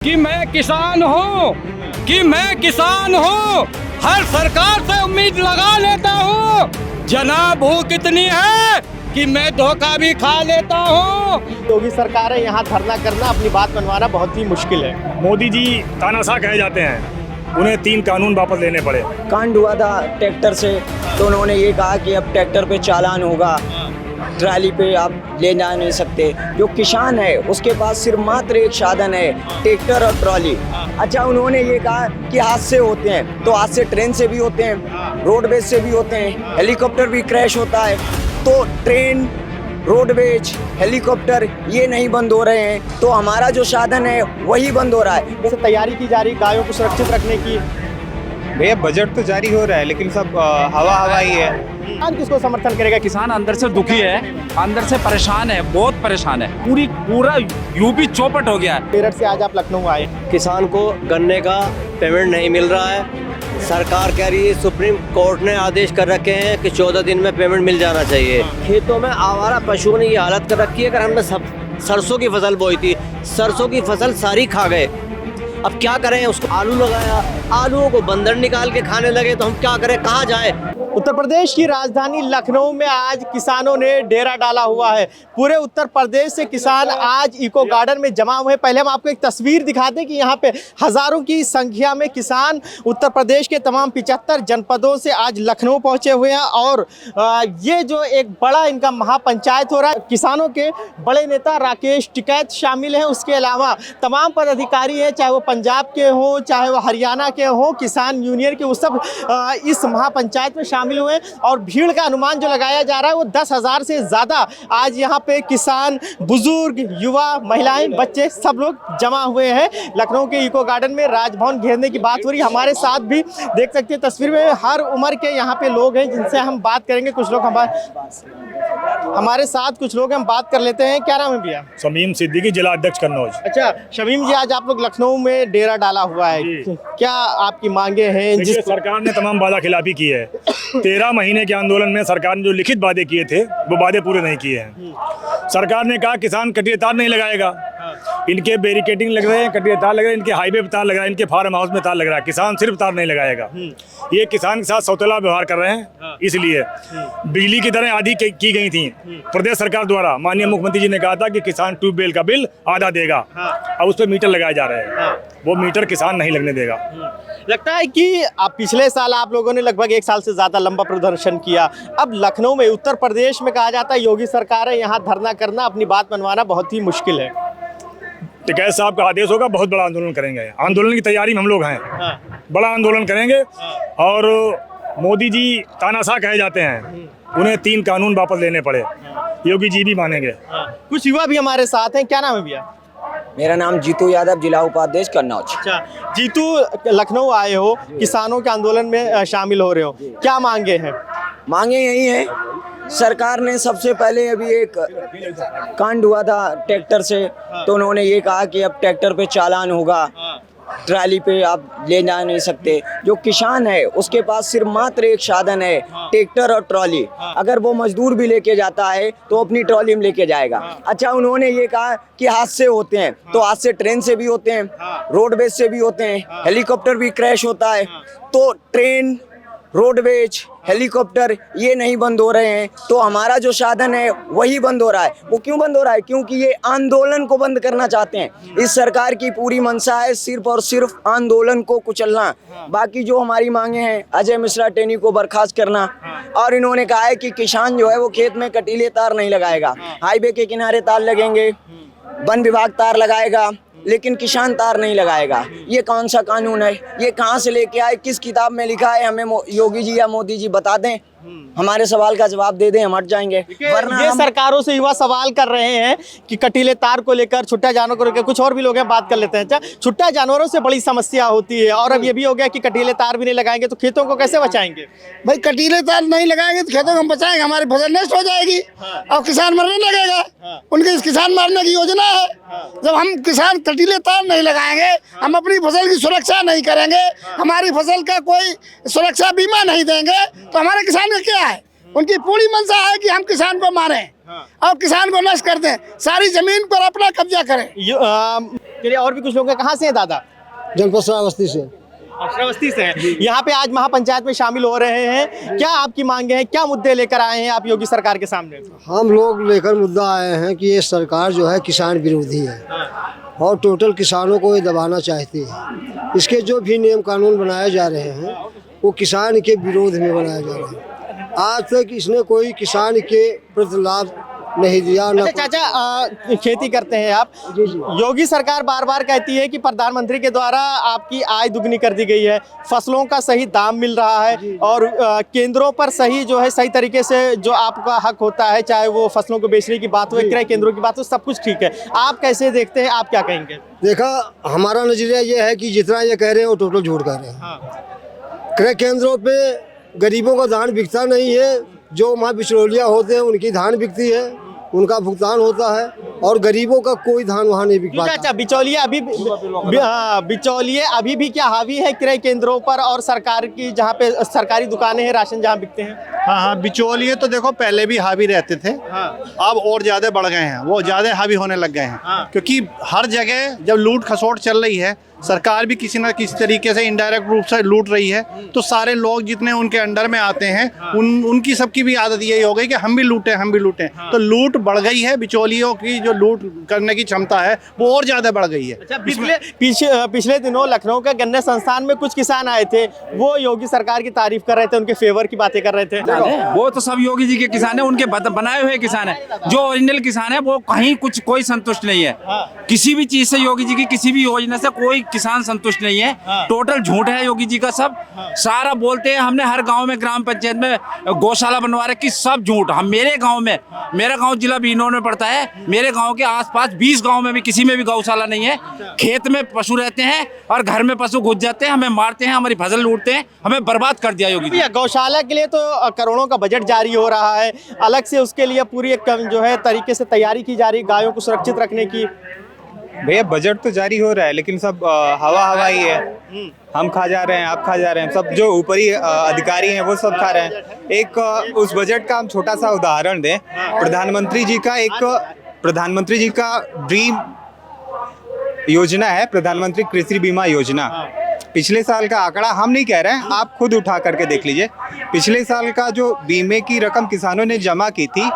कि मैं किसान हूँ, कि मैं किसान हूँ, हर सरकार से उम्मीद लगा लेता हूँ। जनाब भूख इतनी है कि मैं धोखा भी खा लेता हूँ। योगी सरकार है, यहाँ धरना करना, अपनी बात मनवाना बहुत ही मुश्किल है। मोदी जी तानाशाह कहे जाते हैं, उन्हें 3 कानून वापस लेने पड़े। कांड हुआ था ट्रैक्टर से, तो उन्होंने ये कहा कि अब ट्रैक्टर पे चालान होगा, ट्राली पे आप ले जा नहीं सकते। जो किसान है उसके पास सिर्फ मात्र एक साधन है, ट्रैक्टर और ट्रॉली। अच्छा, उन्होंने ये कहा कि हादसे होते हैं, तो हादसे ट्रेन से भी होते हैं, रोडवेज से भी होते हैं, हेलीकॉप्टर भी क्रैश होता है। तो ट्रेन, रोडवेज, हेलीकॉप्टर ये नहीं बंद हो रहे हैं, तो हमारा जो साधन है वही बंद हो रहा है। जैसे तैयारी की जा रही गायों को सुरक्षित रखने की। भैया बजट तो जारी हो रहा है, लेकिन सब हवा ही है। किसान किसको समर्थन करेगा? किसान अंदर से दुखी है, अंदर से परेशान है, बहुत परेशान है। पूरा यूपी चौपट हो गया है। मेरठ से आज आप लखनऊ आए। किसान को गन्ने का पेमेंट नहीं मिल रहा है। सरकार कह रही है, सुप्रीम कोर्ट ने आदेश कर रखे हैं कि 14 दिन में पेमेंट मिल जाना चाहिए। खेतों में आवारा पशुओं ने ये हालत कर रखी है। अगर हमने सरसों की फसल बोई थी, सरसों की फसल सारी खा गए। अब क्या करें? उसको आलू लगाया, आलूओं को बंदर निकाल के खाने लगे, तो हम क्या करें, कहाँ जाएं? उत्तर प्रदेश की राजधानी लखनऊ में आज किसानों ने डेरा डाला हुआ है। पूरे उत्तर प्रदेश से किसान आज इको गार्डन में जमा हुए हैं। पहले हम आपको एक तस्वीर दिखा दें कि यहाँ पे हजारों की संख्या में किसान उत्तर प्रदेश के तमाम 75 जनपदों से आज लखनऊ पहुंचे हुए हैं। और ये जो एक बड़ा इनका महापंचायत हो रहा है, किसानों के बड़े नेता राकेश टिकैत शामिल हैं। उसके अलावा तमाम पदाधिकारी हैं, चाहे वो पंजाब के हों, चाहे वो हरियाणा के हों, किसान यूनियन के, वो सब इस महापंचायत में शामिल हुए। और भीड़ का अनुमान जो लगाया जा रहा है वो 10,000 से ज़्यादा आज यहाँ पे किसान, बुजुर्ग, युवा, महिलाएं, बच्चे सब लोग जमा हुए हैं लखनऊ के इको गार्डन में। राजभवन घेरने की बात हो रही है। हमारे साथ भी देख सकते हैं तस्वीर में हर उम्र के यहाँ पे लोग हैं जिनसे हम बात करेंगे। कुछ लोग हमारे साथ कुछ लोग हम बात कर लेते हैं। क्या नाम है भैया? शमीम सिद्दीकी, जिला अध्यक्ष कन्नौज। अच्छा शमीम जी, आज आप लोग लखनऊ में डेरा डाला हुआ है, क्या आपकी मांगे हैं? जिस सरकार ने तमाम वादा खिलाफी की है, 13 महीने के आंदोलन में सरकार ने जो लिखित वादे किए थे वो वादे पूरे नहीं किए हैं। सरकार ने कहा किसान कटिया तार नहीं लगाएगा, इनके बैरिकेडिंग लग रहे हैं, कटिया तार लग रहे हैं, इनके हाईवे पे तार लग रहा है, इनके फार्म हाउस में तार लग रहा है, किसान सिर्फ तार नहीं लगाएगा। ये किसान के साथ सौतेला व्यवहार कर रहे हैं। इसलिए बिजली की दरें आधी की गई थी प्रदेश सरकार द्वारा। माननीय मुख्यमंत्री जी ने कहा था कि किसान ट्यूबवेल का बिल आधा देगा। अब उस पर मीटर लगाए जा रहे हैं, वो मीटर किसान नहीं लगने देगा। लगता है कि आप पिछले साल आप लोगों ने लगभग 1 साल से ज़्यादा लंबा प्रदर्शन किया। अब लखनऊ में, उत्तर प्रदेश में कहा जाता है योगी सरकार है, यहाँ धरना करना, अपनी बात मनवाना बहुत ही मुश्किल है। टिकैत साहब का आदेश होगा, बहुत बड़ा आंदोलन करेंगे। आंदोलन की तैयारी में हम लोग हैं, बड़ा आंदोलन करेंगे। और मोदी जी तानाशाह कहे जाते हैं, उन्हें 3 कानून वापस लेने पड़े। योगी जी भी मानेंगे। कुछ युवा भी हमारे साथ हैं। क्या नाम है भैया? मेरा नाम जीतू यादव, जिला उपाध्यक्ष कन्नौज। अच्छा जीतू, लखनऊ आए हो, किसानों के आंदोलन में शामिल हो रहे हो, क्या मांगे हैं? मांगे यही है, सरकार ने सबसे पहले अभी एक कांड हुआ था ट्रैक्टर से, तो उन्होंने ये कहा कि अब ट्रैक्टर पे चालान होगा, ट्राली पे आप ले जा नहीं सकते। जो किसान है उसके पास सिर्फ मात्र एक साधन है, ट्रैक्टर और ट्रॉली। अगर वो मजदूर भी लेके जाता है तो अपनी ट्रॉली में लेके जाएगा। अच्छा, उन्होंने ये कहा कि हादसे होते हैं, तो हादसे ट्रेन से भी होते हैं, रोडवेज से भी होते हैं, हेलीकॉप्टर भी क्रैश होता है। तो ट्रेन, रोडवेज, हेलीकॉप्टर ये नहीं बंद हो रहे हैं, तो हमारा जो साधन है वही बंद हो रहा है। वो क्यों बंद हो रहा है? क्योंकि ये आंदोलन को बंद करना चाहते हैं। इस सरकार की पूरी मंशा है सिर्फ और सिर्फ आंदोलन को कुचलना। बाकी जो हमारी मांगे हैं, अजय मिश्रा टेनी को बर्खास्त करना, और इन्होंने कहा है कि किसान जो है वो खेत में कटीले तार नहीं लगाएगा, हाईवे के किनारे तार लगेंगे, वन विभाग तार लगाएगा, लेकिन किसान तार नहीं लगाएगा। ये कौन सा कानून है? ये कहाँ से लेके आए? किस किताब में लिखा है? हमें योगी जी या मोदी जी बता दें, हमारे सवाल का जवाब दे दें, हम हट जाएंगे। वरना ये सरकारों से युवा सवाल कर रहे हैं कि कटीले तार को लेकर, छुट्टा जानवरों को लेकर। कुछ और भी लोग हैं, बात कर लेते हैं। अच्छा, छुट्टा जानवरों से बड़ी समस्या होती है, और अब ये भी हो गया कि कटीले तार भी नहीं लगाएंगे तो खेतों को कैसे बचाएंगे? भाई कटीले तार नहीं लगाएंगे तो खेतों को हम बचाएंगे, हमारी फसल नष्ट हो जाएगी और किसान मरने लगेगा। उनके इस किसान मारने की योजना है। जब हम किसान कटीले तार नहीं लगाएंगे, हम अपनी फसल की सुरक्षा नहीं करेंगे, हमारी फसल का कोई सुरक्षा बीमा नहीं देंगे, तो हमारे किसान का क्या है? उनकी पूरी मंशा है कि हम किसान को मारें। और किसान को नष्ट कर दें, सारी जमीन पर अपना कब्जा करें। चलिए और भी कुछ लोग हैं, कहाँ से हैं दादा? जनपद श्रावस्ती से। श्रावस्ती से हैं। यहाँ पे आज महापंचायत में शामिल हो रहे हैं, क्या आपकी मांगे हैं, क्या मुद्दे लेकर आए हैं आप योगी सरकार के सामने? हम लोग लेकर मुद्दा आए हैं कि ये सरकार जो है किसान विरोधी है और टोटल किसानों को ये दबाना चाहती है। इसके जो भी नियम कानून बनाए जा रहे हैं वो किसान के विरोध में बनाए जा रहे हैं। आज तक इसने कोई किसान के प्रति लाभ नहीं दिया। न चाचा खेती करते हैं आप? जी जी। योगी सरकार बार बार कहती है कि प्रधानमंत्री के द्वारा आपकी आय दुगनी कर दी गई है, फसलों का सही दाम मिल रहा है और केंद्रों पर सही जो है सही तरीके से जो आपका हक होता है, चाहे वो फसलों को बेचने की बात हो, क्रय केंद्रों की बात हो, सब कुछ ठीक है। आप कैसे देखते हैं, आप क्या कहेंगे? देखा, हमारा नजरिया ये है कि जितना ये कह रहे हैं वो टोटल झूठ कह रहे हैं। क्रय केंद्रों पे गरीबों का धान बिकता नहीं है, जो वहाँ बिचौलिया होते हैं उनकी धान बिकती है, उनका भुगतान होता है और गरीबों का कोई धान वहाँ नहीं बिक पाता। अच्छा, बिचौलिए अभी भी क्या हावी है क्रय केंद्रों पर और सरकार की जहाँ पे सरकारी दुकानें हैं, राशन जहाँ बिकते हैं? हाँ, बिचौलिए तो देखो पहले भी हावी रहते थे, अब और ज्यादा बढ़ गए हैं, वो ज्यादा हावी होने लग गए हैं। क्योंकि हर जगह जब लूट खसोट चल रही है, सरकार भी किसी न किसी तरीके से इनडायरेक्ट रूप से लूट रही है, तो सारे लोग जितने उनके अंडर में आते हैं उनकी सबकी भी आदत यही हो गई कि हम भी लूटें। तो लूट बढ़ गई है, बिचौलियों की जो लूट करने की क्षमता है वो और ज्यादा बढ़ गई है। अच्छा, पिछले दिनों लखनऊ के गन्ने संस्थान में कुछ किसान आए थे, वो योगी सरकार की तारीफ कर रहे थे, उनके फेवर की बातें कर रहे थे। वो तो सब योगी जी के किसान है, उनके बनाए हुए किसान है। जो ओरिजिनल किसान है वो कहीं कोई संतुष्ट नहीं है किसी भी चीज से। योगी जी की किसी भी योजना से कोई किसान संतुष्ट नहीं है। टोटल झूठ है योगी जी का सब। सारा बोलते हैं हमने हर गांव में ग्राम पंचायत में गौशाला बनवा रखी, सब झूठ। हम मेरे गांव में, मेरा गांव जिला बीनोर में पड़ता है, मेरे गांव के आसपास 20 गांव में भी किसी में भी गौशाला नहीं है। खेत में पशु रहते हैं और घर में पशु घुस जाते हैं, हमें मारते हैं, हमारी फसल लूटते हैं, हमें बर्बाद कर दिया योगी जी। गौशाला के लिए तो करोड़ों का बजट जारी हो रहा है, अलग से उसके लिए पूरी एक जो है तरीके से तैयारी की जा रही, गायों को सुरक्षित रखने की। भैया बजट तो जारी हो रहा है लेकिन सब हवा ही है। हम खा जा रहे हैं, आप खा जा रहे हैं, सब जो ऊपरी अधिकारी हैं वो सब खा रहे हैं। एक उस बजट का हम छोटा सा उदाहरण दें, प्रधानमंत्री जी का ड्रीम योजना है प्रधानमंत्री कृषि बीमा योजना। पिछले साल का आंकड़ा हम नहीं कह रहे हैं, आप खुद उठा करके देख लीजिए। पिछले साल का जो बीमे की रकम किसानों ने जमा की थी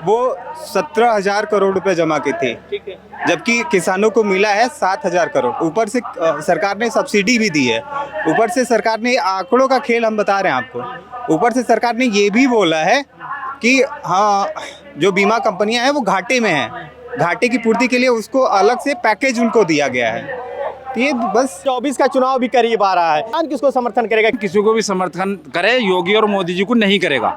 वो 17,000 करोड़ रुपए जमा की थी, जबकि किसानों को मिला है 7,000 करोड़। ऊपर से सरकार ने सब्सिडी भी दी है, ऊपर से सरकार ने आंकड़ों का खेल हम बता रहे हैं आपको। ऊपर से सरकार ने ये भी बोला है कि हाँ, जो बीमा कंपनियां हैं वो घाटे में हैं, घाटे की पूर्ति के लिए उसको अलग से पैकेज उनको दिया गया है। ये बस 24 का चुनाव भी करीब आ रहा है, किसको समर्थन करेगा? किसी को भी समर्थन करे, योगी और मोदी जी को नहीं करेगा।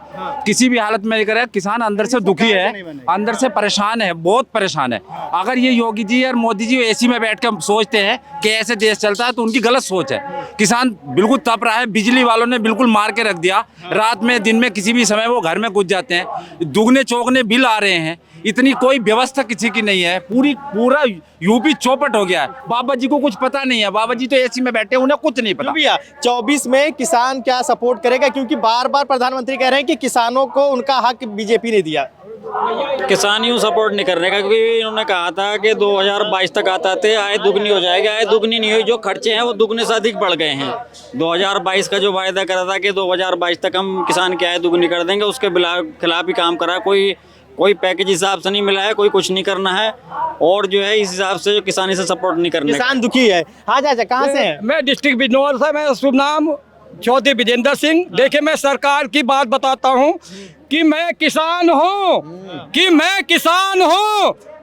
किसी भी हालत में नहीं करेगा। किसान अंदर से दुखी है, अंदर से परेशान है, बहुत परेशान है। अगर ये योगी जी और मोदी जी एसी में बैठ कर सोचते हैं कि ऐसे देश चलता है तो उनकी गलत सोच है। किसान बिल्कुल तप रहा है, बिजली वालों ने बिल्कुल मार के रख दिया। रात में दिन में किसी भी समय वो घर में घुस जाते हैं, दुगने चौगने बिल आ रहे हैं। इतनी कोई व्यवस्था किसी की नहीं है, पूरा यूपी चौपट हो गया है। बाबा जी को कुछ पता नहीं है, बाबा जी तो एसी में बैठे, उन्हें कुछ नहीं पता। 24 में किसान क्या सपोर्ट करेगा, क्योंकि बार बार प्रधानमंत्री कह रहे हैं कि किसानों को उनका हक बीजेपी ने दिया। किसान यूँ सपोर्ट नहीं करने का, क्योंकि इन्होंने कहा था कि 2022 तक आता थे आय दुगनी हो जाएगी। आय दुगनी नहीं हुई, जो खर्चे हैं वो दुगने से अधिक बढ़ गए हैं। 2022 का जो वायदा करा था कि 2022 तक हम किसान की आय दुगनी कर देंगे, उसके खिलाफ ही काम करा। कोई पैकेज हिसाब से नहीं मिला है, कोई कुछ नहीं करना है, और जो है इस हिसाब से किसानी से सपोर्ट नहीं करने। किसान दुखी है। हाँ चाचा, कहाँ से हैं? मैं डिस्ट्रिक्ट बिजनौर से, मैं शुभ नाम चौधरी विजेंद्र सिंह। देखिए, मैं सरकार की बात बताता हूँ कि मैं किसान हूँ,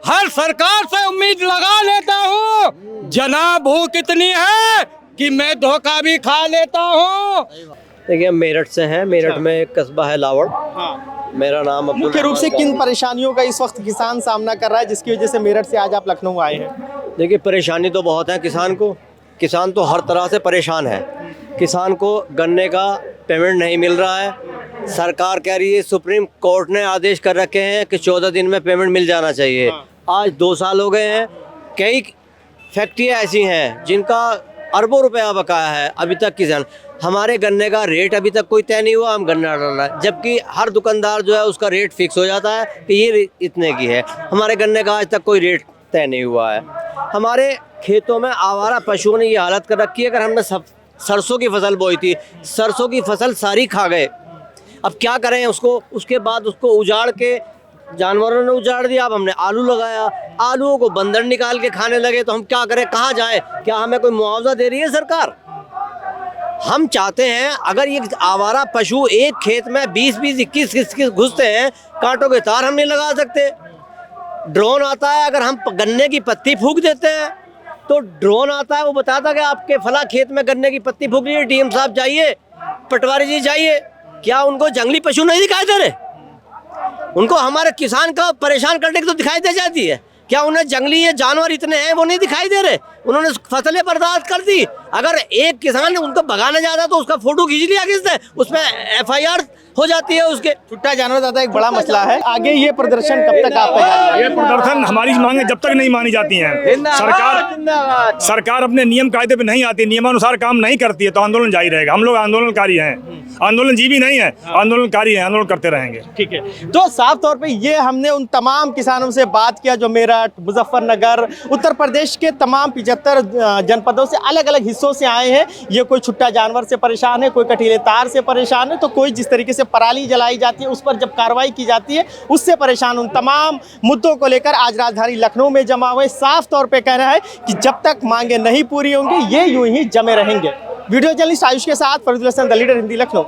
हर सरकार से उम्मीद लगा लेता हूँ। जनाब भूख इतनी है कि मैं धोखा भी खा लेता हूँ। देखिए, मेरठ से हैं, मेरठ में एक कस्बा है लावड़। मेरा नाम मुख्य रूप से किन परेशानियों का इस वक्त किसान सामना कर रहा है जिसकी वजह से मेरठ से आज आप लखनऊ आए हैं? देखिए, परेशानी तो बहुत है किसान तो हर तरह से परेशान है। किसान को गन्ने का पेमेंट नहीं मिल रहा है। सरकार कह रही है, सुप्रीम कोर्ट ने आदेश कर रखे हैं कि 14 दिन में पेमेंट मिल जाना चाहिए। आज 2 साल हो गए हैं। कई फैक्ट्रियाँ ऐसी हैं जिनका अरबों रुपया बकाया है अभी तक किसान। हमारे गन्ने का रेट अभी तक कोई तय नहीं हुआ, हम गन्ना डाल रहे हैं, जबकि हर दुकानदार जो है उसका रेट फिक्स हो जाता है कि ये इतने की है। हमारे गन्ने का आज तक कोई रेट तय नहीं हुआ है। हमारे खेतों में आवारा पशुओं ने ये हालत कर रखी है। अगर हमने सरसों की फसल बोई थी, सरसों की फसल सारी खा गए, अब क्या करें उसको। उसके बाद उसको उजाड़ के जानवरों ने उजाड़ दिया। अब हमने आलू लगाया, आलूओं को बंदर निकाल के खाने लगे, तो हम क्या करें, कहाँ जाएं? क्या हमें कोई मुआवजा दे रही है सरकार? हम चाहते हैं अगर ये आवारा पशु एक खेत में 20-20, 21-21 घुसते हैं, कांटों के तार हम नहीं लगा सकते। ड्रोन आता है, अगर हम गन्ने की पत्ती फूंक देते हैं तो ड्रोन आता है, वो बताता है कि आपके फला खेत में गन्ने की पत्ती फूंक ली है, डीएम साहब जाइए, पटवारी जी जाइए। क्या उनको जंगली पशु नहीं दिखाई दे रहे? उनको हमारे किसान को परेशान करने की तो दिखाई दे जाती है। क्या उन्हें जंगली ये जानवर इतने हैं वो नहीं दिखाई दे रहे? उन्होंने फसलें बर्बाद कर दी। अगर एक किसान उनको भगाने जाता तो उसका फोटो खींच लिया किसने, उसमें FIR हो जाती है उसके। छुट्टा जानवर दादा एक बड़ा मसला है। आगे ये प्रदर्शन कब तक आप ये प्रदर्शन हमारी मांगे जब तक नहीं मानी जाती हैं, सरकार अपने नियम कायदे पे नहीं आती, नियमानुसार काम नहीं करती है, तो आंदोलन जारी रहेगा। हम लोग आंदोलनकारी हैं, आंदोलनजीवी नहीं है, आंदोलनकारी हैं, आंदोलन करते रहेंगे। ठीक है, तो साफ तौर पे ये हमने उन तमाम किसानों से बात किया जो मेरठ, मुजफ्फरनगर, उत्तर प्रदेश के तमाम 75 जनपदों से, अलग अलग हिस्सों से आए हैं। ये कोई छुट्टा जानवर से परेशान है, कोई कटीले तार से परेशान है, तो कोई जिस तरीके से पराली जलाई जाती है उस पर जब कार्रवाई की जाती है उससे परेशान। उन तमाम मुद्दों को लेकर आज राजधानी लखनऊ में जमा हुए साफ तौर पे कह रहा है कि जब तक मांगे नहीं पूरी होंगी ये यूं ही जमे रहेंगे। वीडियो जर्नलिस्ट आयुष के साथ फरीदुल हसन, द लीडर, हिंदी, लखनऊ।